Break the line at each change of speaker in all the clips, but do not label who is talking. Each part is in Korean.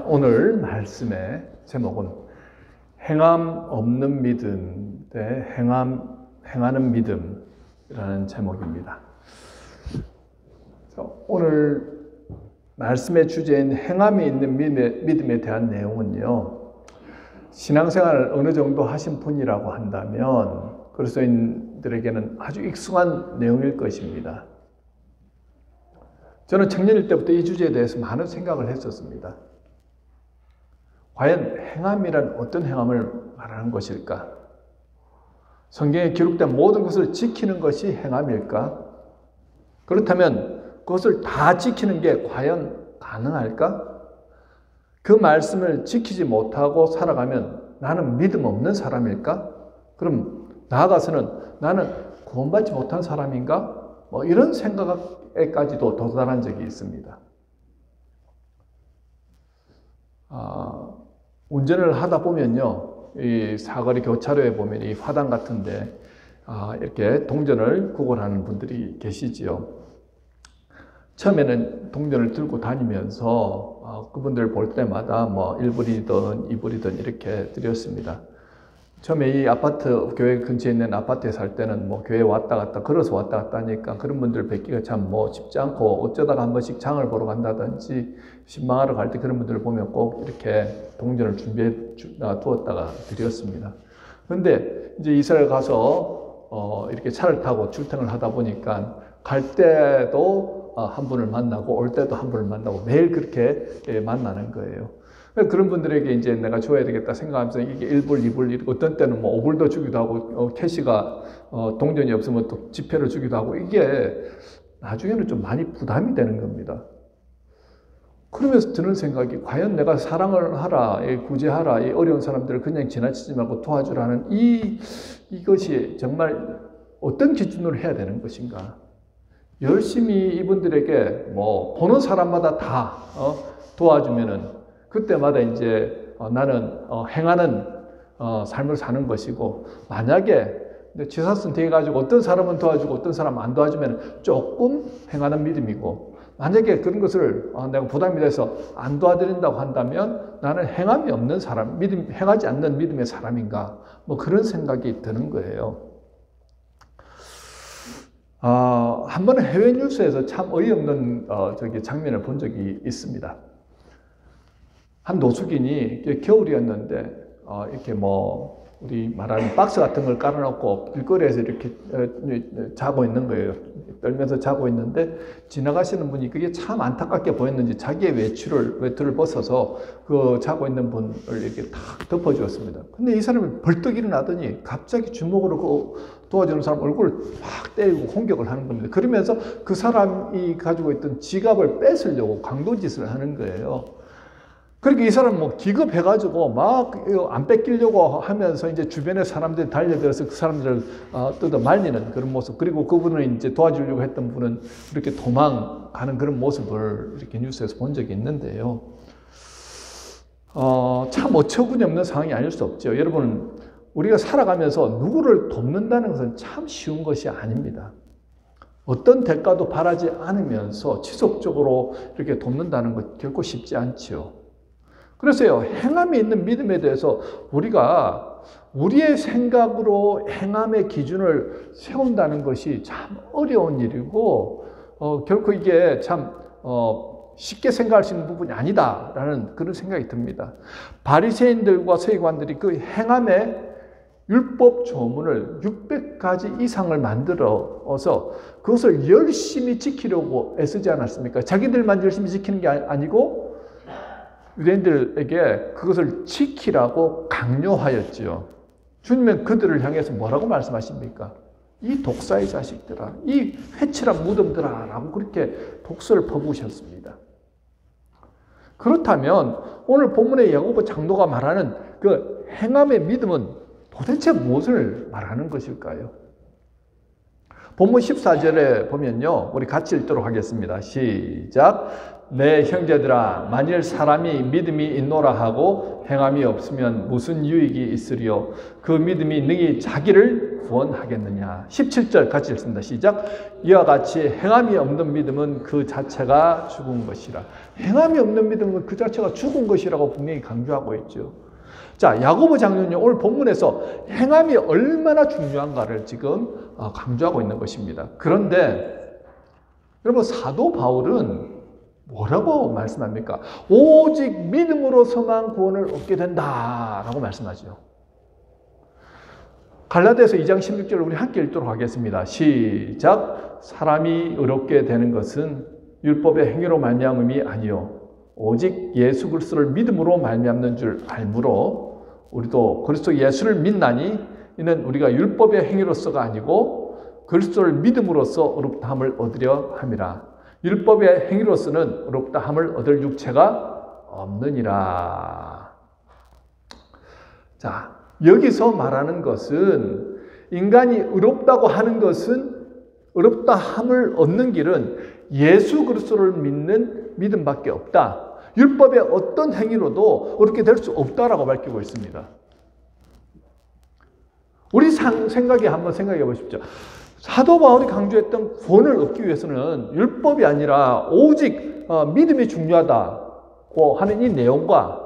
오늘 말씀의 제목은 행함 없는 믿음 대 행하는 믿음이라는 제목입니다. 오늘 말씀의 주제인 행함이 있는 믿음에 대한 내용은요, 신앙생활을 어느 정도 하신 분이라고 한다면 그리스도인들에게는 아주 익숙한 내용일 것입니다. 저는 청년일 때부터 이 주제에 대해서 많은 생각을 했었습니다. 과연 행함이란 어떤 행함을 말하는 것일까? 성경에 기록된 모든 것을 지키는 것이 행함일까? 그렇다면 그것을 다 지키는 게 과연 가능할까? 그 말씀을 지키지 못하고 살아가면 나는 믿음 없는 사람일까? 그럼 나아가서는 나는 구원받지 못한 사람인가? 이런 생각에까지도 도달한 적이 있습니다. 운전을 하다 보면요, 이 사거리 교차로에 보면 이 화단 같은데 이렇게 동전을 구걸하는 분들이 계시지요. 처음에는 동전을 들고 다니면서 그분들 볼 때마다 1불이든 2불이든 이렇게 드렸습니다. 처음에 이 아파트, 교회 근처에 있는 아파트에 살 때는 교회 왔다 갔다, 걸어서 왔다 갔다 하니까 그런 분들 뵙기가 참 쉽지 않고, 어쩌다가 한 번씩 장을 보러 간다든지 신방하러 갈 때 그런 분들을 보면 꼭 이렇게 동전을 준비해 두었다가 드렸습니다. 그런데 이제 이스라엘 가서 이렇게 차를 타고 출퇴근을 하다 보니까 갈 때도 한 분을 만나고 올 때도 한 분을 만나고 매일 그렇게 만나는 거예요. 그런 분들에게 이제 내가 줘야 되겠다 생각하면서 이게 1불, 2불, 어떤 때는 5불도 주기도 하고, 캐시가, 동전이 없으면 또 지폐를 주기도 하고, 이게 나중에는 좀 많이 부담이 되는 겁니다. 그러면서 드는 생각이, 과연 내가 사랑을 하라, 구제하라, 이 어려운 사람들을 그냥 지나치지 말고 도와주라는 이것이 정말 어떤 기준으로 해야 되는 것인가? 열심히 이분들에게 보는 사람마다 다 도와주면은 그때마다 이제 나는 행하는 삶을 사는 것이고, 만약에 지사슨 돼가지고 어떤 사람은 도와주고 어떤 사람은 안 도와주면 조금 행하는 믿음이고, 만약에 그런 것을 내가 부담이 돼서 안 도와드린다고 한다면 나는 행함이 없는 사람, 행하지 않는 믿음의 사람인가, 그런 생각이 드는 거예요. 한 번은 해외 뉴스에서 참 어이없는 장면을 본 적이 있습니다. 한 노숙인이 겨울이었는데 이렇게 우리 말하는 박스 같은 걸 깔아놓고 길거리에서 이렇게 자고 있는 거예요. 떨면서 자고 있는데 지나가시는 분이 그게 참 안타깝게 보였는지 자기의 외투를 벗어서 그 자고 있는 분을 이렇게 탁 덮어주었습니다. 근데 이 사람이 벌떡 일어나더니 갑자기 주먹으로 그 도와주는 사람 얼굴을 팍 때리고 공격을 하는 겁니다. 그러면서 그 사람이 가지고 있던 지갑을 뺏으려고 강도짓을 하는 거예요. 그러니까 이 사람은 기겁해가지고 막 안 뺏기려고 하면서 이제 주변에 사람들이 달려들어서 그 사람들을 뜯어 말리는 그런 모습, 그리고 그분을 이제 도와주려고 했던 분은 이렇게 도망가는 그런 모습을 이렇게 뉴스에서 본 적이 있는데요. 참 어처구니 없는 상황이 아닐 수 없죠. 여러분, 우리가 살아가면서 누구를 돕는다는 것은 참 쉬운 것이 아닙니다. 어떤 대가도 바라지 않으면서 지속적으로 이렇게 돕는다는 것 결코 쉽지 않죠. 그래서요, 행함이 있는 믿음에 대해서 우리가 우리의 생각으로 행함의 기준을 세운다는 것이 참 어려운 일이고, 결코 이게 참 쉽게 생각할 수 있는 부분이 아니다라는 그런 생각이 듭니다. 바리새인들과 서기관들이 그 행함의 율법 조문을 600가지 이상을 만들어서 그것을 열심히 지키려고 애쓰지 않았습니까? 자기들만 열심히 지키는 게 아니고 유대인들에게 그것을 지키라고 강요하였지요. 주님은 그들을 향해서 뭐라고 말씀하십니까? 이 독사의 자식들아, 이 회칠한 무덤들아 라고 그렇게 독서를 퍼부으셨습니다. 그렇다면 오늘 본문의 야고보 장로가 말하는 그 행함의 믿음은 도대체 무엇을 말하는 것일까요? 본문 14절에 보면요. 우리 같이 읽도록 하겠습니다. 시작. 내 형제들아, 만일 사람이 믿음이 있노라 하고 행함이 없으면 무슨 유익이 있으리요? 그 믿음이 능히 자기를 구원하겠느냐? 17절 같이 읽습니다. 시작. 이와 같이 행함이 없는 믿음은 그 자체가 죽은 것이라. 행함이 없는 믿음은 그 자체가 죽은 것이라고 분명히 강조하고 있죠. 자, 야고보 장로는요, 오늘 본문에서 행함이 얼마나 중요한가를 지금 강조하고 있는 것입니다. 그런데 여러분, 사도 바울은 뭐라고 말씀합니까? 오직 믿음으로서만 구원을 얻게 된다라고 말씀하죠. 갈라디아서 2장 16절을 우리 함께 읽도록 하겠습니다. 시작. 사람이 의롭게 되는 것은 율법의 행위로 말미암음이 아니요 오직 예수 그리스도를 믿음으로 말미암는 줄 알므로 우리도 그리스도 예수를 믿나니 이는 우리가 율법의 행위로서가 아니고 그리스도를 믿음으로써 의롭다함을 얻으려 함이라. 율법의 행위로서는 의롭다함을 얻을 육체가 없느니라. 자, 여기서 말하는 것은 인간이 의롭다고 하는 것은 의롭다함을 얻는 길은 예수 그리스도를 믿는 믿음밖에 없다. 율법의 어떤 행위로도 그렇게 될 수 없다라고 밝히고 있습니다. 우리 생각에 한번 생각해 보십시오. 사도 바울이 강조했던 구원을 얻기 위해서는 율법이 아니라 오직 믿음이 중요하다고 하는 이 내용과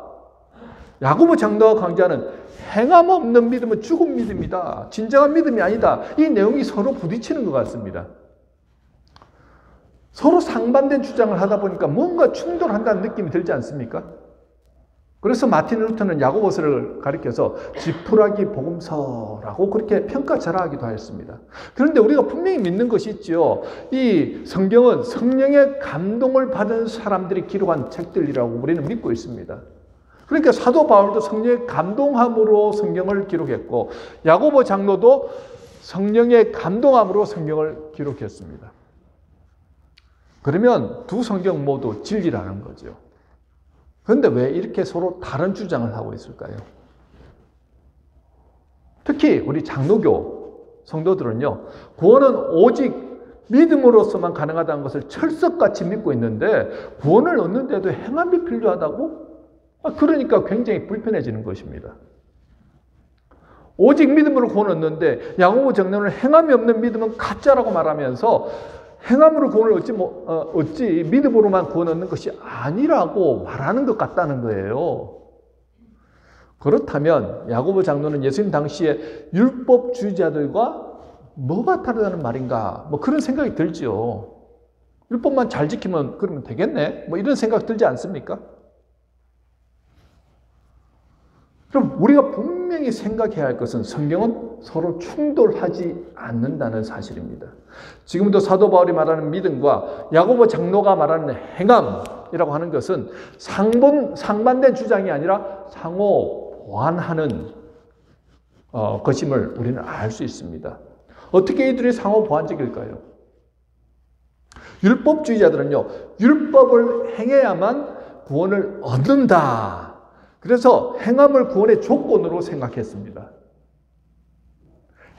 야고보 장로가 강조하는 행함 없는 믿음은 죽은 믿음이다. 진정한 믿음이 아니다. 이 내용이 서로 부딪히는 것 같습니다. 서로 상반된 주장을 하다 보니까 뭔가 충돌한다는 느낌이 들지 않습니까? 그래서 마틴 루터는 야고보서를 가리켜서 지푸라기 복음서라고 그렇게 평가절하하기도 하였습니다. 그런데 우리가 분명히 믿는 것이 있죠. 이 성경은 성령의 감동을 받은 사람들이 기록한 책들이라고 우리는 믿고 있습니다. 그러니까 사도 바울도 성령의 감동함으로 성경을 기록했고 야고보 장로도 성령의 감동함으로 성경을 기록했습니다. 그러면 두 성경 모두 진리라는 거죠. 그런데 왜 이렇게 서로 다른 주장을 하고 있을까요? 특히 우리 장로교 성도들은요, 구원은 오직 믿음으로서만 가능하다는 것을 철석같이 믿고 있는데 구원을 얻는데도 행함이 필요하다고? 그러니까 굉장히 불편해지는 것입니다. 오직 믿음으로 구원을 얻는데 야고보 장로는 행함이 없는 믿음은 가짜라고 말하면서 행함으로 구원을 얻지 믿음으로만 구원 얻는 것이 아니라고 말하는 것 같다는 거예요. 그렇다면 야고보 장로는 예수님 당시에 율법주의자들과 뭐가 다르다는 말인가? 그런 생각이 들죠. 율법만 잘 지키면 그러면 되겠네? 이런 생각 들지 않습니까? 그럼 우리가 분명히 생각해야 할 것은 성경은 서로 충돌하지 않는다는 사실입니다. 지금도 사도 바울이 말하는 믿음과 야고보 장로가 말하는 행함이라고 하는 것은 상반된 주장이 아니라 상호 보완하는 것임을 우리는 알 수 있습니다. 어떻게 이들이 상호 보완적일까요? 율법주의자들은요, 율법을 행해야만 구원을 얻는다. 그래서 행함을 구원의 조건으로 생각했습니다.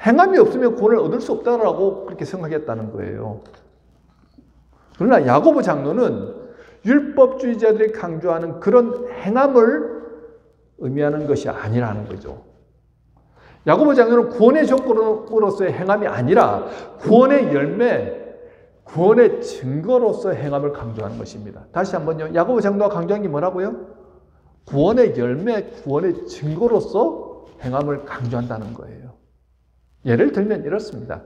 행함이 없으면 구원을 얻을 수 없다라고 그렇게 생각했다는 거예요. 그러나 야고보 장로는 율법주의자들이 강조하는 그런 행함을 의미하는 것이 아니라는 거죠. 야고보 장로는 구원의 조건으로서의 행함이 아니라 구원의 열매, 구원의 증거로서 행함을 강조하는 것입니다. 다시 한번요. 야고보 장로가 강조한 게 뭐라고요? 구원의 열매, 구원의 증거로서 행함을 강조한다는 거예요. 예를 들면 이렇습니다.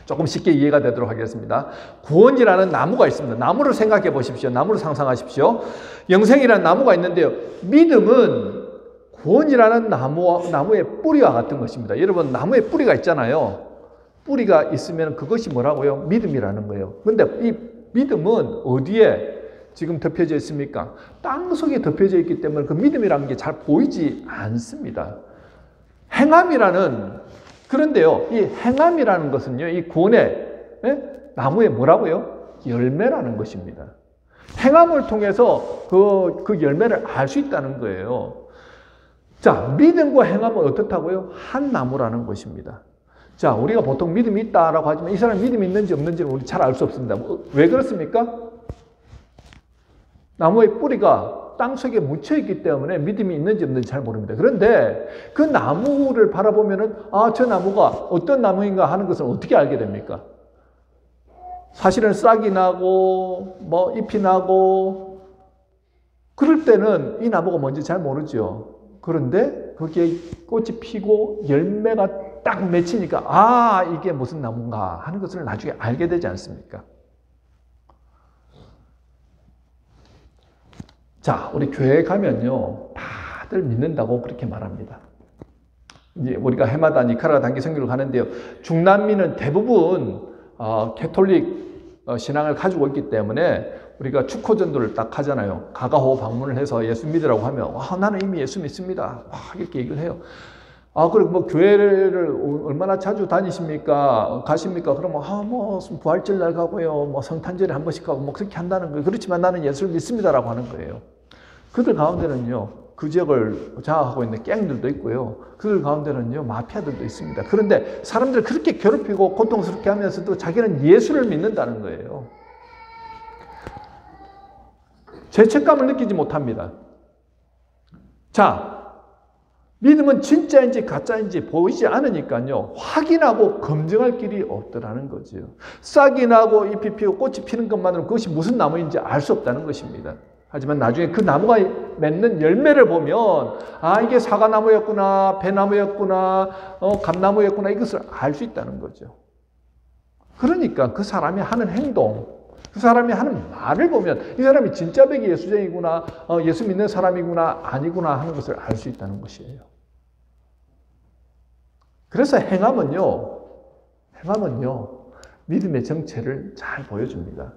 조금 쉽게 이해가 되도록 하겠습니다. 구원이라는 나무가 있습니다. 나무를 생각해 보십시오. 나무를 상상하십시오. 영생이라는 나무가 있는데요. 믿음은 구원이라는 나무의 뿌리와 같은 것입니다. 여러분, 나무에 뿌리가 있잖아요. 뿌리가 있으면 그것이 뭐라고요? 믿음이라는 거예요. 그런데 이 믿음은 어디에 지금 덮여져 있습니까? 땅속에 덮여져 있기 때문에 그 믿음이라는 게 잘 보이지 않습니다. 그런데요, 이 행함이라는 것은요, 이 구원의 나무의 뭐라고요? 열매라는 것입니다. 행함을 통해서 그 열매를 알 수 있다는 거예요. 자, 믿음과 행함은 어떻다고요? 한 나무라는 것입니다. 자, 우리가 보통 믿음이 있다라고 하지만 이 사람이 믿음이 있는지 없는지는 우리 잘 알 수 없습니다. 왜 그렇습니까? 나무의 뿌리가 땅속에 묻혀있기 때문에 믿음이 있는지 없는지 잘 모릅니다. 그런데 그 나무를 바라보면은, 아, 저 나무가 어떤 나무인가 하는 것을 어떻게 알게 됩니까? 사실은 싹이 나고, 뭐, 잎이 나고, 그럴 때는 이 나무가 뭔지 잘 모르죠. 그런데 거기에 꽃이 피고 열매가 딱 맺히니까, 아, 이게 무슨 나무인가 하는 것을 나중에 알게 되지 않습니까? 자, 우리 교회에 가면요, 다들 믿는다고 그렇게 말합니다. 이제 우리가 해마다 니카라과 단기 선교를 가는데요, 중남미는 대부분 캐톨릭 신앙을 가지고 있기 때문에 우리가 축호 전도를 딱 하잖아요. 가가호 방문을 해서 예수 믿으라고 하면, 나는 이미 예수 믿습니다. 이렇게 얘기를 해요. 그리고 뭐 교회를 얼마나 자주 다니십니까? 가십니까? 그러면 뭐 부활절 날 가고요, 뭐 성탄절에 한 번씩 가고 뭐 그렇게 한다는 거예요. 그렇지만 나는 예수를 믿습니다라고 하는 거예요. 그들 가운데는요, 그 지역을 장악하고 있는 갱들도 있고요, 그들 가운데는요, 마피아들도 있습니다. 그런데 사람들 그렇게 괴롭히고 고통스럽게 하면서도 자기는 예수를 믿는다는 거예요. 죄책감을 느끼지 못합니다. 자, 믿음은 진짜인지 가짜인지 보이지 않으니까요, 확인하고 검증할 길이 없더라는 거죠. 싹이 나고 잎이 피고 꽃이 피는 것만으로 그것이 무슨 나무인지 알 수 없다는 것입니다. 하지만 나중에 그 나무가 맺는 열매를 보면, 이게 사과나무였구나, 배나무였구나, 감나무였구나, 이것을 알 수 있다는 거죠. 그러니까 그 사람이 하는 행동, 그 사람이 하는 말을 보면 이 사람이 진짜 백이 예수쟁이구나, 예수 믿는 사람이구나, 아니구나 하는 것을 알 수 있다는 것이에요. 그래서 행함은요, 믿음의 정체를 잘 보여줍니다.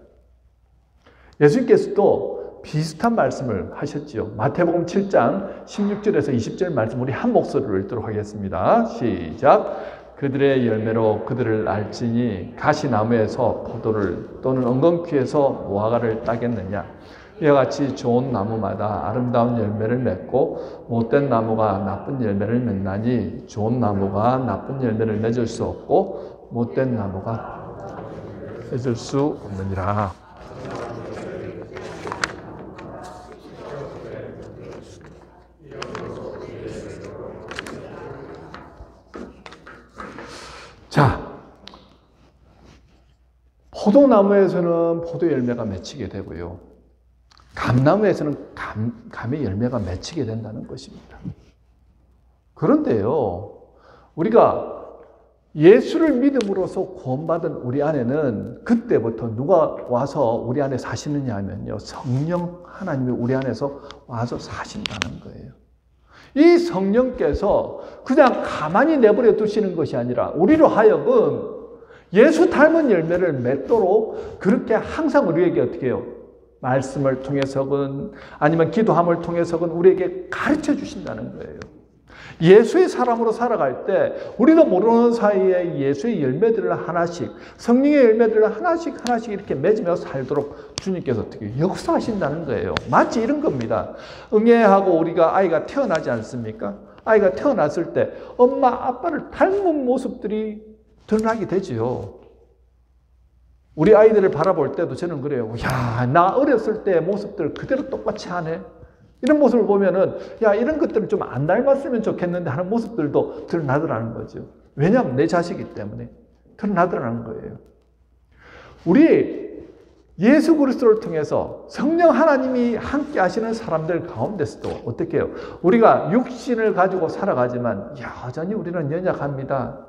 예수님께서도 비슷한 말씀을 하셨지요. 마태복음 7장 16절에서 20절 말씀 우리 한 목소리로 읽도록 하겠습니다. 시작. 그들의 열매로 그들을 알지니 가시나무에서 포도를 또는 엉겅퀴에서 무화과를 따겠느냐. 이와 같이 좋은 나무마다 아름다운 열매를 맺고 못된 나무가 나쁜 열매를 맺나니 좋은 나무가 나쁜 열매를 맺을 수 없고 못된 나무가 맺을 수 없느니라. 자, 포도나무에서는 포도 열매가 맺히게 되고요, 감나무에서는 감의 열매가 맺히게 된다는 것입니다. 그런데요, 우리가 예수를 믿음으로써 구원받은 우리 안에는 그때부터 누가 와서 우리 안에 사시느냐 하면요, 성령 하나님이 우리 안에서 와서 사신다는 거예요. 이 성령께서 그냥 가만히 내버려 두시는 것이 아니라 우리로 하여금 예수 닮은 열매를 맺도록 그렇게 항상 우리에게 어떻게 해요? 말씀을 통해서건 아니면 기도함을 통해서건 우리에게 가르쳐 주신다는 거예요. 예수의 사람으로 살아갈 때 우리도 모르는 사이에 예수의 열매들을 하나씩, 성령의 열매들을 하나씩 이렇게 맺으며 살도록 주님께서 어떻게 역사하신다는 거예요. 마치 이런 겁니다. 응애하고 우리가 아이가 태어나지 않습니까? 아이가 태어났을 때 엄마 아빠를 닮은 모습들이 드러나게 되지요. 우리 아이들을 바라볼 때도 저는 그래요. 야, 나 어렸을 때 모습들 그대로 똑같이 하네. 이런 모습을 보면은, 야, 이런 것들은 좀 안 닮았으면 좋겠는데 하는 모습들도 드러나더라는 거죠. 왜냐하면 내 자식이기 때문에 드러나더라는 거예요. 우리 예수 그리스도를 통해서 성령 하나님이 함께 하시는 사람들 가운데서도 어떻게 해요? 우리가 육신을 가지고 살아가지만 여전히 우리는 연약합니다.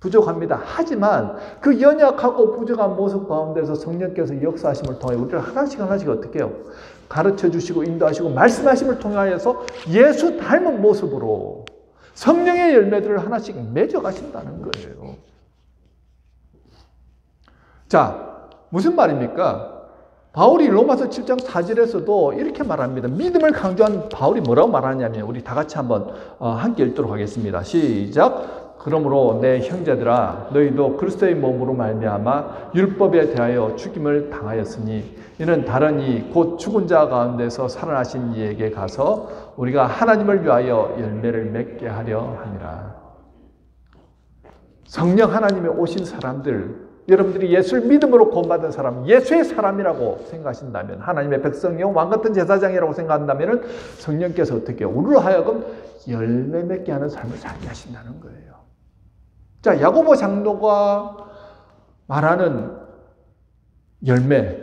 부족합니다. 하지만 그 연약하고 부족한 모습 가운데서 성령께서 역사하심을 통해 우리를 하나씩 어떻게 해요? 가르쳐 주시고 인도하시고 말씀하심을 통하여서 예수 닮은 모습으로 성령의 열매들을 하나씩 맺어 가신다는 거예요. 자, 무슨 말입니까? 바울이 로마서 7장 4절에서도 이렇게 말합니다. 믿음을 강조한 바울이 뭐라고 말하냐면 우리 다 같이 한번 함께 읽도록 하겠습니다. 시작. 그러므로 내 형제들아 너희도 그리스도의 몸으로 말미암아 율법에 대하여 죽임을 당하였으니 이는 다른 이 곧 죽은 자 가운데서 살아나신 이에게 가서 우리가 하나님을 위하여 열매를 맺게 하려 함이라. 성령 하나님의 오신 사람들, 여러분들이 예수를 믿음으로 구원받은 사람, 예수의 사람이라고 생각하신다면, 하나님의 백성이요 왕같은 제사장이라고 생각한다면 성령께서 어떻게 우리로 하여금 열매 맺게 하는 삶을 살게 하신다는 거예요. 자, 야고보 장로가 말하는 열매,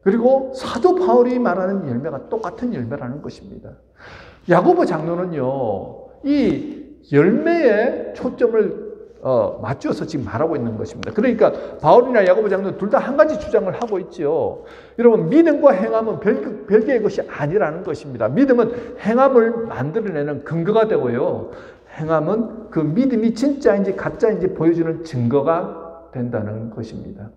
그리고 사도 바울이 말하는 열매가 똑같은 열매라는 것입니다. 야고보 장로는요, 이 열매에 초점을 맞춰서 지금 말하고 있는 것입니다. 그러니까 바울이나 야고보 장로는 둘 다 한 가지 주장을 하고 있죠. 여러분, 믿음과 행함은 별개의 것이 아니라는 것입니다. 믿음은 행함을 만들어내는 근거가 되고요. 행함은 그 믿음이 진짜인지 가짜인지 보여주는 증거가 된다는 것입니다.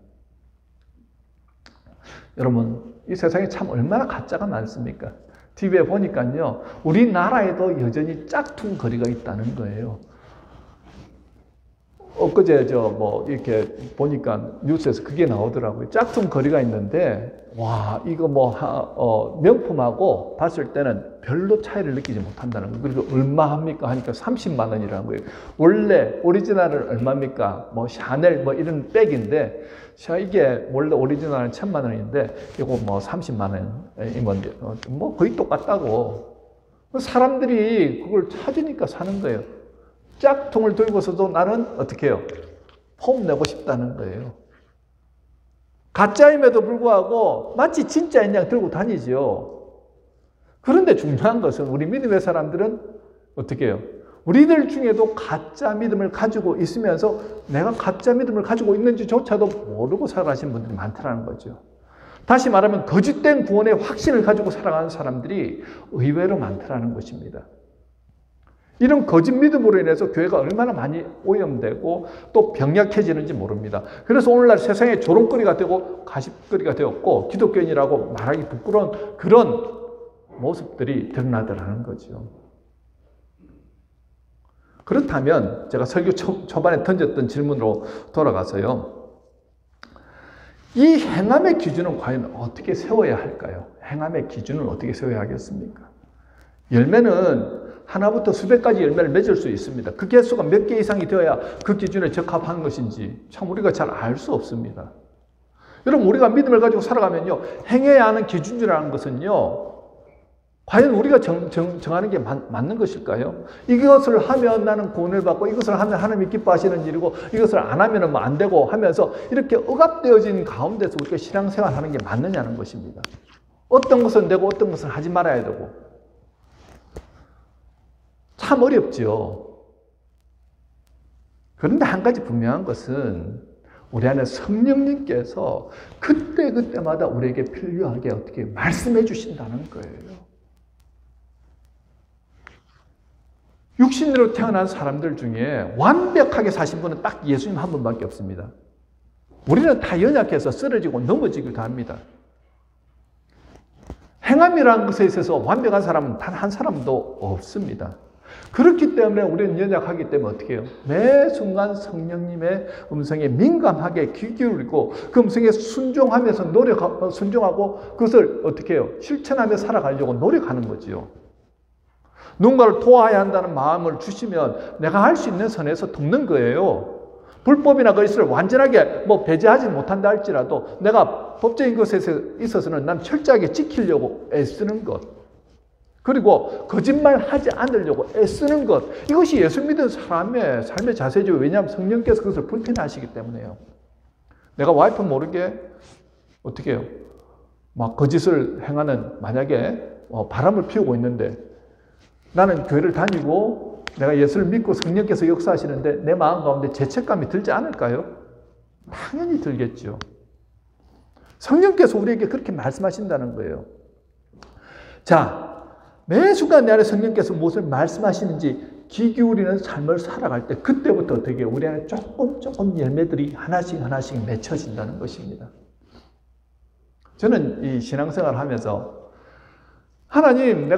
여러분, 이 세상에 참 얼마나 가짜가 많습니까? TV에 보니까요, 우리나라에도 여전히 짝퉁 거리가 있다는 거예요. 엊그제 이렇게 보니까 뉴스에서 그게 나오더라고요. 짝퉁 거리가 있는데, 와, 이거 명품하고 봤을 때는 별로 차이를 느끼지 못한다는 거예요. 그리고 얼마 합니까? 하니까 30만 원이라는 거예요. 원래 오리지널은 얼마입니까? 샤넬 이런 백인데, 이게 원래 오리지널은 1,000만 원인데, 이거 30만 원이면 거의 똑같다고. 사람들이 그걸 찾으니까 사는 거예요. 짝퉁을 들고서도 나는 어떻게 해요? 폼 내고 싶다는 거예요. 가짜임에도 불구하고 마치 진짜인 양 들고 다니죠. 그런데 중요한 것은 우리 믿음의 사람들은 어떻게 해요? 우리들 중에도 가짜 믿음을 가지고 있으면서 내가 가짜 믿음을 가지고 있는지조차도 모르고 살아가시는 분들이 많다는 거죠. 다시 말하면 거짓된 구원의 확신을 가지고 살아가는 사람들이 의외로 많다는 것입니다. 이런 거짓 믿음으로 인해서 교회가 얼마나 많이 오염되고 또 병약해지는지 모릅니다. 그래서 오늘날 세상에 조롱거리가 되고 가십거리가 되었고 기독교인이라고 말하기 부끄러운 그런 모습들이 드러나더라는 거죠. 그렇다면 제가 설교 초반에 던졌던 질문으로 돌아가서요. 이 행함의 기준은 과연 어떻게 세워야 할까요? 행함의 기준은 어떻게 세워야 하겠습니까? 열매는 하나부터 수백 가지 열매를 맺을 수 있습니다. 그 개수가 몇 개 이상이 되어야 그 기준에 적합한 것인지 참 우리가 잘 알 수 없습니다. 여러분, 우리가 믿음을 가지고 살아가면요, 행해야 하는 기준이라는 것은요, 과연 우리가 정하는 게 맞는 것일까요? 이것을 하면 나는 구원을 받고 이것을 하면 하나님이 기뻐하시는 일이고 이것을 안 하면 안 되고 하면서 이렇게 억압되어진 가운데서 우리가 신앙생활 하는 게 맞느냐는 것입니다. 어떤 것은 되고 어떤 것은 하지 말아야 되고 참 어렵죠. 그런데 한 가지 분명한 것은 우리 안에 성령님께서 그때그때마다 우리에게 필요하게 어떻게 말씀해 주신다는 거예요. 육신으로 태어난 사람들 중에 완벽하게 사신 분은 딱 예수님 한 분밖에 없습니다. 우리는 다 연약해서 쓰러지고 넘어지기도 합니다. 행함이라는 것에 있어서 완벽한 사람은 단 한 사람도 없습니다. 그렇기 때문에 우리는 연약하기 때문에 어떻게 해요? 매 순간 성령님의 음성에 민감하게 귀 기울이고 그 음성에 순종하면서 순종하고 그것을 어떻게 해요? 실천하며 살아가려고 노력하는 거지요. 누군가를 도와야 한다는 마음을 주시면 내가 할 수 있는 선에서 돕는 거예요. 불법이나 그것을 완전하게 배제하지 못한다 할지라도 내가 법적인 것에 있어서는 난 철저하게 지키려고 애쓰는 것. 그리고 거짓말하지 않으려고 애쓰는 것. 이것이 예수 믿은 사람의 삶의 자세죠. 왜냐하면 성령께서 그것을 불편하시기 때문에요. 내가 와이프 모르게 어떻게 해요? 거짓을 행하는 만약에 바람을 피우고 있는데 나는 교회를 다니고 내가 예수를 믿고 성령께서 역사하시는데 내 마음 가운데 죄책감이 들지 않을까요? 당연히 들겠죠. 성령께서 우리에게 그렇게 말씀하신다는 거예요. 자, 매 순간 내 안에 성령께서 무엇을 말씀하시는지 귀 기울이는 삶을 살아갈 때 그때부터 어떻게 우리 안에 조금 열매들이 하나씩 맺혀진다는 것입니다. 저는 이 신앙생활을 하면서 하나님,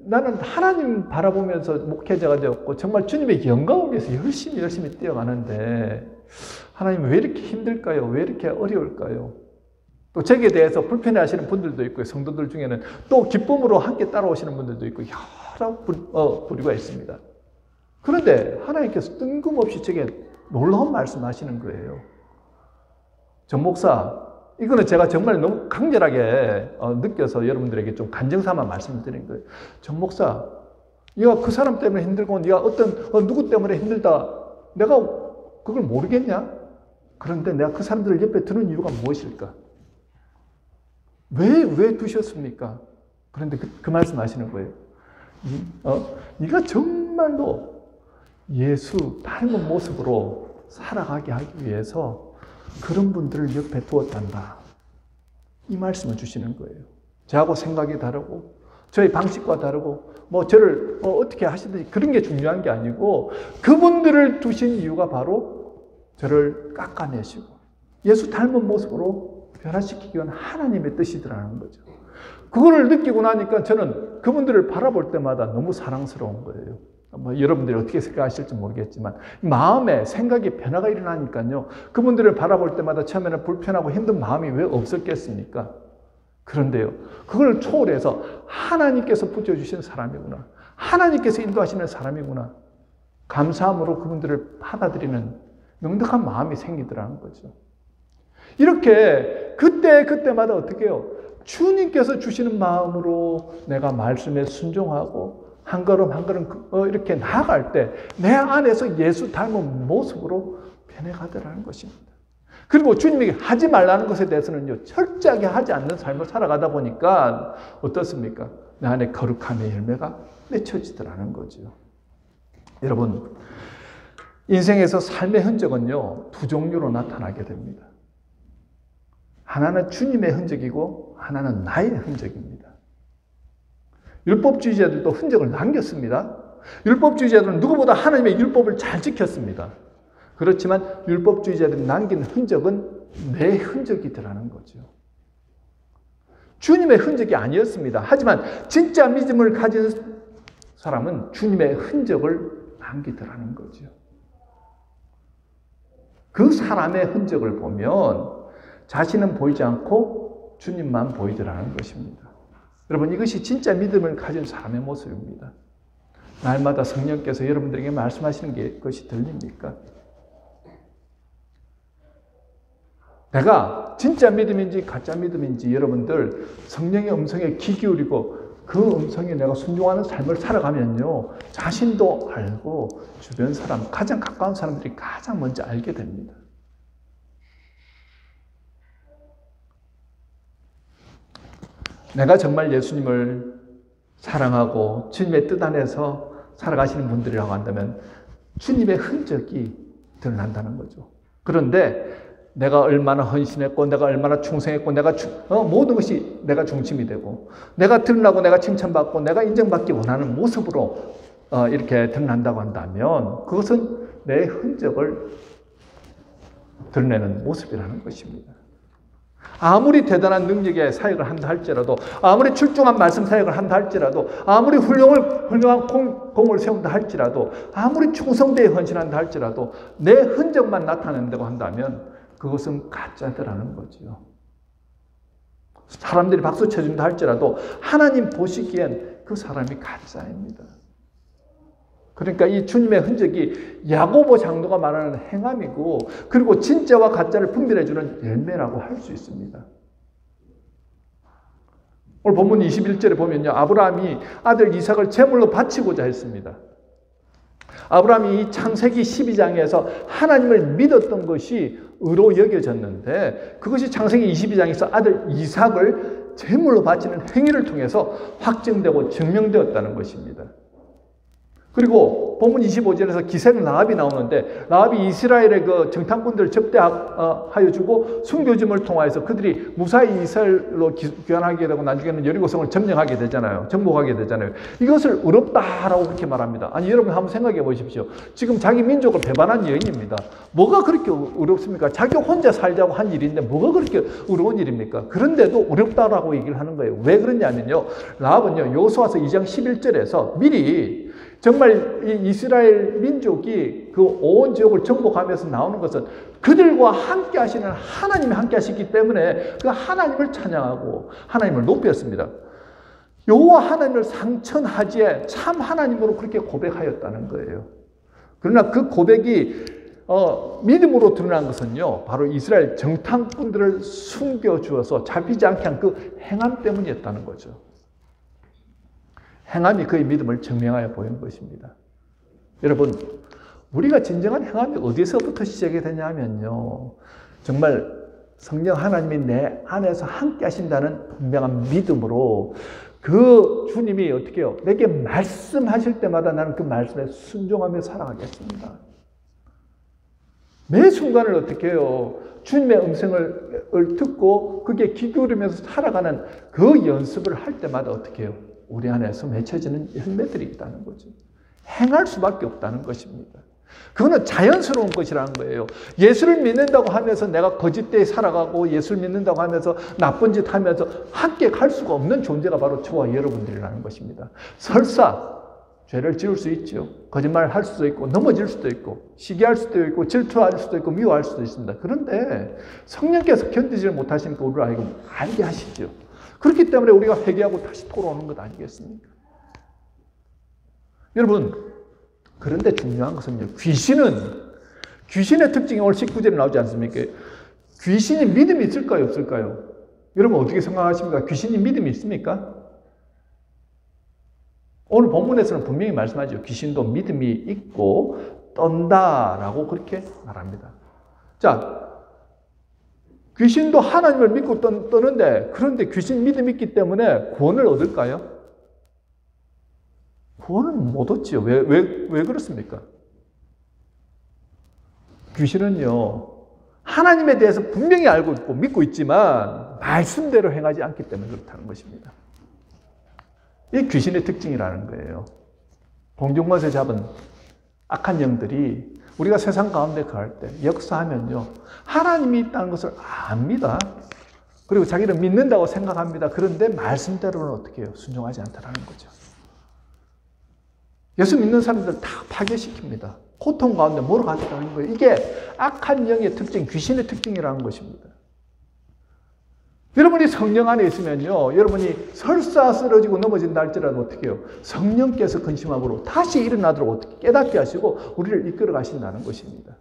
나는 하나님 바라보면서 목회자가 되었고 정말 주님의 영광을 위해서 열심히 뛰어가는데 하나님 왜 이렇게 힘들까요? 왜 이렇게 어려울까요? 또 저기에 대해서 불편해하시는 분들도 있고요. 성도들 중에는 또 기쁨으로 함께 따라오시는 분들도 있고 여러 부류가 있습니다. 그런데 하나님께서 뜬금없이 제게 놀라운 말씀하시는 거예요. 전 목사, 이거는 제가 정말 너무 강렬하게 느껴서 여러분들에게 좀 간증삼아 말씀드린 거예요. 전 목사, 네가 그 사람 때문에 힘들고 네가 어떤 누구 때문에 힘들다, 내가 그걸 모르겠냐? 그런데 내가 그 사람들을 옆에 두는 이유가 무엇일까? 왜 두셨습니까? 그런데 그 말씀하시는 거예요. 네가 정말로 예수 닮은 모습으로 살아가게 하기 위해서 그런 분들을 옆에 두었단다. 이 말씀을 주시는 거예요. 저하고 생각이 다르고 저의 방식과 다르고 저를 어떻게 하시든지 그런 게 중요한 게 아니고 그분들을 두신 이유가 바로 저를 깎아내시고 예수 닮은 모습으로 변화시키기 위한 하나님의 뜻이더라는 거죠. 그거를 느끼고 나니까 저는 그분들을 바라볼 때마다 너무 사랑스러운 거예요. 여러분들이 어떻게 생각하실지 모르겠지만 마음에 생각이 변화가 일어나니까요. 그분들을 바라볼 때마다 처음에는 불편하고 힘든 마음이 왜 없었겠습니까? 그런데요. 그걸 초월해서 하나님께서 붙여주신 사람이구나. 하나님께서 인도하시는 사람이구나. 감사함으로 그분들을 받아들이는 넉넉한 마음이 생기더라는 거죠. 이렇게 그때마다 어떻게 해요? 주님께서 주시는 마음으로 내가 말씀에 순종하고 한 걸음 한 걸음 이렇게 나아갈 때 내 안에서 예수 닮은 모습으로 변해가더라는 것입니다. 그리고 주님이 하지 말라는 것에 대해서는요, 철저하게 하지 않는 삶을 살아가다 보니까 어떻습니까? 내 안에 거룩함의 열매가 맺혀지더라는 거죠. 여러분, 인생에서 삶의 흔적은요, 두 종류로 나타나게 됩니다. 하나는 주님의 흔적이고 하나는 나의 흔적입니다. 율법주의자들도 흔적을 남겼습니다. 율법주의자들은 누구보다 하나님의 율법을 잘 지켰습니다. 그렇지만 율법주의자들이 남긴 흔적은 내 흔적이더라는 거죠. 주님의 흔적이 아니었습니다. 하지만 진짜 믿음을 가진 사람은 주님의 흔적을 남기더라는 거죠. 그 사람의 흔적을 보면 자신은 보이지 않고 주님만 보이더라는 것입니다. 여러분, 이것이 진짜 믿음을 가진 사람의 모습입니다. 날마다 성령께서 여러분들에게 말씀하시는 것이 들립니까? 내가 진짜 믿음인지 가짜 믿음인지 여러분들 성령의 음성에 귀 기울이고 그 음성에 내가 순종하는 삶을 살아가면요, 자신도 알고 주변 사람, 가장 가까운 사람들이 가장 먼저 알게 됩니다. 내가 정말 예수님을 사랑하고 주님의 뜻 안에서 살아가시는 분들이라고 한다면 주님의 흔적이 드러난다는 거죠. 그런데 내가 얼마나 헌신했고 내가 얼마나 충성했고 내가 모든 것이 내가 중심이 되고 내가 드러나고 내가 칭찬받고 내가 인정받기 원하는 모습으로 이렇게 드러난다고 한다면 그것은 내 흔적을 드러내는 모습이라는 것입니다. 아무리 대단한 능력의 사역을 한다 할지라도, 아무리 출중한 말씀 사역을 한다 할지라도, 아무리 훌륭한 공을 세운다 할지라도, 아무리 충성되게 헌신한다 할지라도 내 흔적만 나타낸다고 한다면 그것은 가짜더라는 거죠. 사람들이 박수 쳐준다 할지라도 하나님 보시기엔 그 사람이 가짜입니다. 그러니까 이 주님의 흔적이 야고보 장로가 말하는 행함이고 그리고 진짜와 가짜를 분별해주는 열매라고 할 수 있습니다. 오늘 본문 21절에 보면요, 아브라함이 아들 이삭을 제물로 바치고자 했습니다. 아브라함이 이 창세기 12장에서 하나님을 믿었던 것이 의로 여겨졌는데 그것이 창세기 22장에서 아들 이삭을 제물로 바치는 행위를 통해서 확증되고 증명되었다는 것입니다. 그리고 본문 25절에서 기생 라합이 나오는데 라합이 이스라엘의 그 정탐꾼들을 접대하여 주고 순교짐을 통하여서 그들이 무사히 이스라엘로 귀환하게 되고 나중에는 여리고성을 점령하게 되잖아요. 정복하게 되잖아요. 이것을 의롭다라고 그렇게 말합니다. 아니 여러분 한번 생각해 보십시오. 지금 자기 민족을 배반한 여인입니다. 뭐가 그렇게 의롭습니까? 자기 혼자 살자고 한 일인데 뭐가 그렇게 의로운 일입니까? 그런데도 의롭다라고 얘기를 하는 거예요. 왜 그러냐면요. 라합은요. 여호수아서 2장 11절에서 미리 정말 이 이스라엘 민족이 그 온 지역을 정복하면서 나오는 것은 그들과 함께 하시는 하나님이 함께 하시기 때문에 그 하나님을 찬양하고 하나님을 높였습니다. 여호와 하나님을 상천하지에 참 하나님으로 그렇게 고백하였다는 거예요. 그러나 그 고백이 믿음으로 드러난 것은요, 바로 이스라엘 정탐꾼들을 숨겨주어서 잡히지 않게 한 그 행함 때문이었다는 거죠. 행함이 그의 믿음을 증명하여 보이는 것입니다. 여러분, 우리가 진정한 행함이 어디서부터 시작이 되냐면요, 정말 성령 하나님이 내 안에서 함께 하신다는 분명한 믿음으로 그 주님이 어떻게 해요? 내게 말씀하실 때마다 나는 그 말씀에 순종하며 살아가겠습니다. 매 순간을 어떻게 해요? 주님의 음성을 듣고 그게 귀 기울이면서 살아가는 그 연습을 할 때마다 어떻게 해요? 우리 안에서 맺혀지는 열매들이 있다는 거죠. 행할 수밖에 없다는 것입니다. 그거는 자연스러운 것이라는 거예요. 예수를 믿는다고 하면서 내가 거짓되이 살아가고 예수를 믿는다고 하면서 나쁜 짓 하면서 함께 갈 수가 없는 존재가 바로 저와 여러분들이라는 것입니다. 설사 죄를 지을 수 있죠. 거짓말을 할 수도 있고 넘어질 수도 있고 시기할 수도 있고 질투할 수도 있고 미워할 수도 있습니다. 그런데 성령께서 견디지를 못하시니까 우리를 알게 하시죠. 그렇기 때문에 우리가 회개하고 다시 돌아오는 것 아니겠습니까? 여러분, 그런데 중요한 것은요, 귀신의 특징이 오늘 19절에 나오지 않습니까? 귀신이 믿음이 있을까요, 없을까요? 여러분 어떻게 생각하십니까? 귀신이 믿음이 있습니까? 오늘 본문에서는 분명히 말씀하죠. 귀신도 믿음이 있고 떤다라고 그렇게 말합니다. 자, 귀신도 하나님을 믿고 떠는데, 그런데 귀신 믿음이 있기 때문에 구원을 얻을까요? 구원을 못 얻지요. 왜 그렇습니까? 귀신은요, 하나님에 대해서 분명히 알고 있고 믿고 있지만 말씀대로 행하지 않기 때문에 그렇다는 것입니다. 이게 귀신의 특징이라는 거예요. 공중권세 잡은 악한 영들이 우리가 세상 가운데 거할 때 역사하면요, 하나님이 있다는 것을 압니다. 그리고 자기는 믿는다고 생각합니다. 그런데 말씀대로는 어떻게 해요? 순종하지 않다라는 거죠. 예수 믿는 사람들 다 파괴시킵니다. 고통 가운데 몰아가겠다는 거예요. 이게 악한 영의 특징, 귀신의 특징이라는 것입니다. 여러분이 성령 안에 있으면요, 여러분이 설사 쓰러지고 넘어진다 할지라도 어떻게 해요? 성령께서 근심함으로 다시 일어나도록 어떻게 깨닫게 하시고 우리를 이끌어 가신다는 것입니다.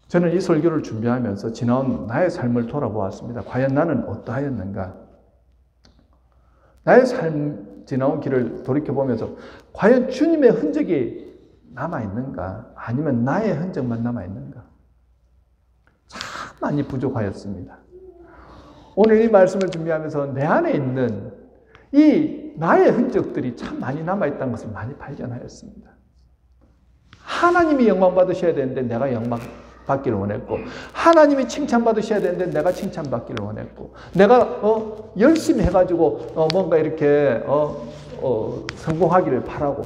저는 이 설교를 준비하면서 지나온 나의 삶을 돌아보았습니다. 과연 나는 어떠하였는가? 나의 삶, 지나온 길을 돌이켜보면서 과연 주님의 흔적이 남아있는가? 아니면 나의 흔적만 남아있는가? 참 많이 부족하였습니다. 오늘 이 말씀을 준비하면서 내 안에 있는 이 나의 흔적들이 참 많이 남아있다는 것을 많이 발견하였습니다. 하나님이 영광 받으셔야 되는데 내가 영광 받기를 원했고, 하나님이 칭찬받으셔야 되는데 내가 칭찬받기를 원했고, 내가 열심히 해가지고 뭔가 이렇게 성공하기를 바라고,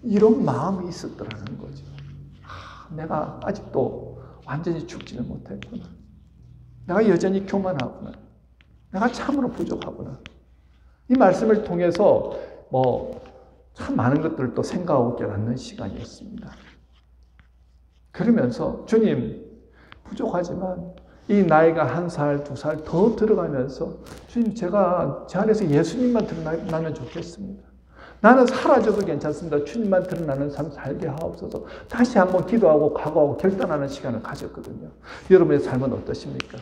이런 마음이 있었더라는 거죠. 내가 아직도 완전히 죽지는 못했구나. 내가 여전히 교만하구나. 내가 참으로 부족하구나. 이 말씀을 통해서 참 많은 것들을 또 생각하고 깨닫는 시간이었습니다. 그러면서 주님, 부족하지만 이 나이가 1살, 2살 더 들어가면서 주님, 제가 제 안에서 예수님만 드러나면 좋겠습니다. 나는 사라져도 괜찮습니다. 주님만 드러나는 삶 살게 하옵소서. 다시 한번 기도하고 각오하고 결단하는 시간을 가졌거든요. 여러분의 삶은 어떠십니까?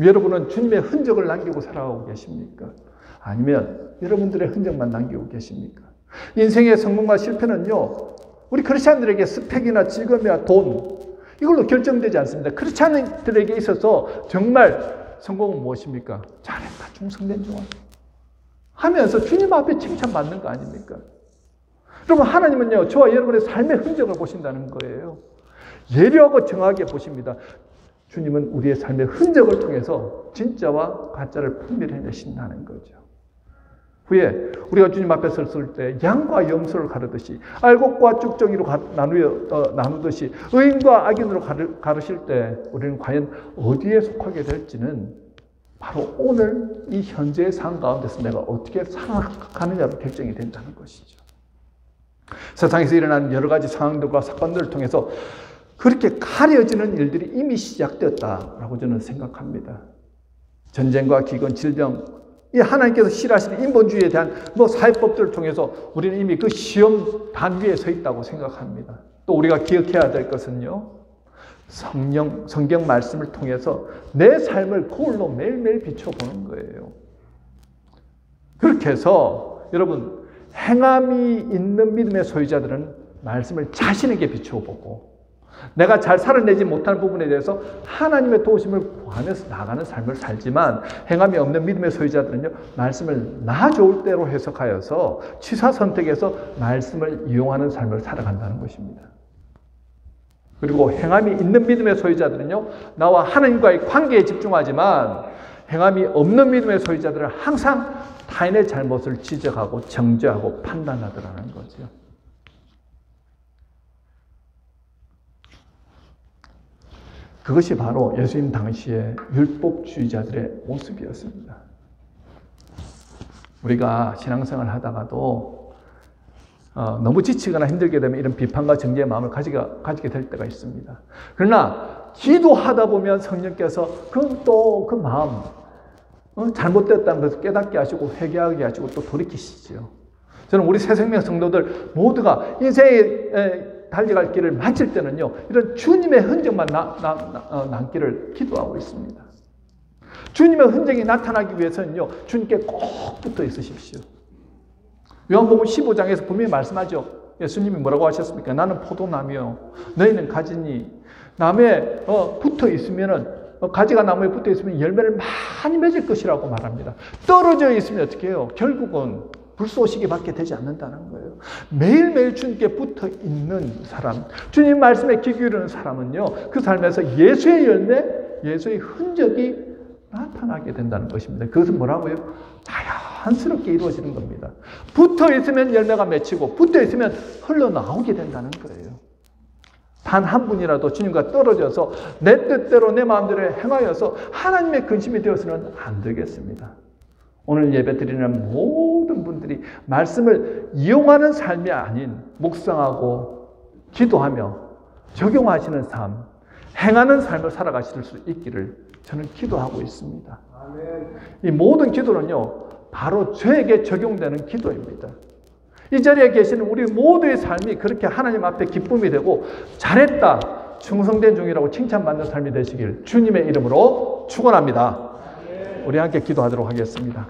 여러분은 주님의 흔적을 남기고 살아가고 계십니까? 아니면 여러분들의 흔적만 남기고 계십니까? 인생의 성공과 실패는요, 우리 크리스찬들에게 스펙이나 직업이나 돈, 이걸로 결정되지 않습니다. 크리스찬들에게 있어서 정말 성공은 무엇입니까? 잘했다, 충성된 종아 하면서 주님 앞에 칭찬받는 거 아닙니까? 여러분, 하나님은요, 저와 여러분의 삶의 흔적을 보신다는 거예요. 예리하고 정확하게 보십니다. 주님은 우리의 삶의 흔적을 통해서 진짜와 가짜를 분별해내신다는 거죠. 후에 우리가 주님 앞에 섰을 때 양과 염소를 가르듯이, 알곡과 쭉정이로 나누듯이 의인과 악인으로 가르실 때 우리는 과연 어디에 속하게 될지는 바로 오늘 이 현재의 삶 가운데서 내가 어떻게 살아가느냐로 결정이 된다는 것이죠. 세상에서 일어나는 여러 가지 상황들과 사건들을 통해서 그렇게 가려지는 일들이 이미 시작되었다라고 저는 생각합니다. 전쟁과 기근, 질병, 이 하나님께서 싫어하시는 인본주의에 대한 사회법들을 통해서 우리는 이미 그 시험 단위에 서 있다고 생각합니다. 또 우리가 기억해야 될 것은요, 성경 말씀을 통해서 내 삶을 거울로 매일매일 비춰보는 거예요. 그렇게 해서 여러분, 행함이 있는 믿음의 소유자들은 말씀을 자신에게 비춰보고, 내가 잘 살아내지 못하는 부분에 대해서 하나님의 도우심을 구하면서 나가는 삶을 살지만, 행함이 없는 믿음의 소유자들은요, 말씀을 나 좋을 대로 해석하여서 취사 선택해서 말씀을 이용하는 삶을 살아간다는 것입니다. 그리고 행함이 있는 믿음의 소유자들은요, 나와 하나님과의 관계에 집중하지만, 행함이 없는 믿음의 소유자들은 항상 타인의 잘못을 지적하고 정죄하고 판단하더라는 거죠. 그것이 바로 예수님 당시의 율법주의자들의 모습이었습니다. 우리가 신앙생활을 하다가도 너무 지치거나 힘들게 되면 이런 비판과 정죄의 마음을 가지게 될 때가 있습니다. 그러나 기도하다 보면 성령께서 그 마음, 잘못됐다는 것을 깨닫게 하시고 회개하게 하시고 또 돌이키시죠. 저는 우리 새생명 성도들 모두가 인생의 달려갈 길을 마칠 때는요, 이런 주님의 흔적만 남기를 기도하고 있습니다. 주님의 흔적이 나타나기 위해서는요, 주님께 꼭 붙어 있으십시오. 요한복음 15장에서 분명히 말씀하죠. 예수님이 뭐라고 하셨습니까? 나는 포도나무요, 너희는 가지니. 나무에 붙어 있으면은, 가지가 나무에 붙어 있으면 열매를 많이 맺을 것이라고 말합니다. 떨어져 있으면 어떻게 해요? 결국은 불쏘시개밖에 되지 않는다는 거예요. 매일매일 주님께 붙어 있는 사람, 주님 말씀에 귀 기울이는 사람은요, 그 삶에서 예수의 열매, 예수의 흔적이 나타나게 된다는 것입니다. 그것은 뭐라고요? 자연스럽게 이루어지는 겁니다. 붙어 있으면 열매가 맺히고, 붙어 있으면 흘러나오게 된다는 거예요. 단 한 분이라도 주님과 떨어져서 내 뜻대로 내 마음대로 행하여서 하나님의 근심이 되어서는 안 되겠습니다. 오늘 예배 드리는 모든 분들이 말씀을 이용하는 삶이 아닌 묵상하고 기도하며 적용하시는 삶, 행하는 삶을 살아가실 수 있기를 저는 기도하고 있습니다. 이 모든 기도는요, 바로 저에게 적용되는 기도입니다. 이 자리에 계시는 우리 모두의 삶이 그렇게 하나님 앞에 기쁨이 되고, 잘했다, 충성된 종이라고 칭찬받는 삶이 되시길 주님의 이름으로 축원합니다. 우리 함께 기도하도록 하겠습니다.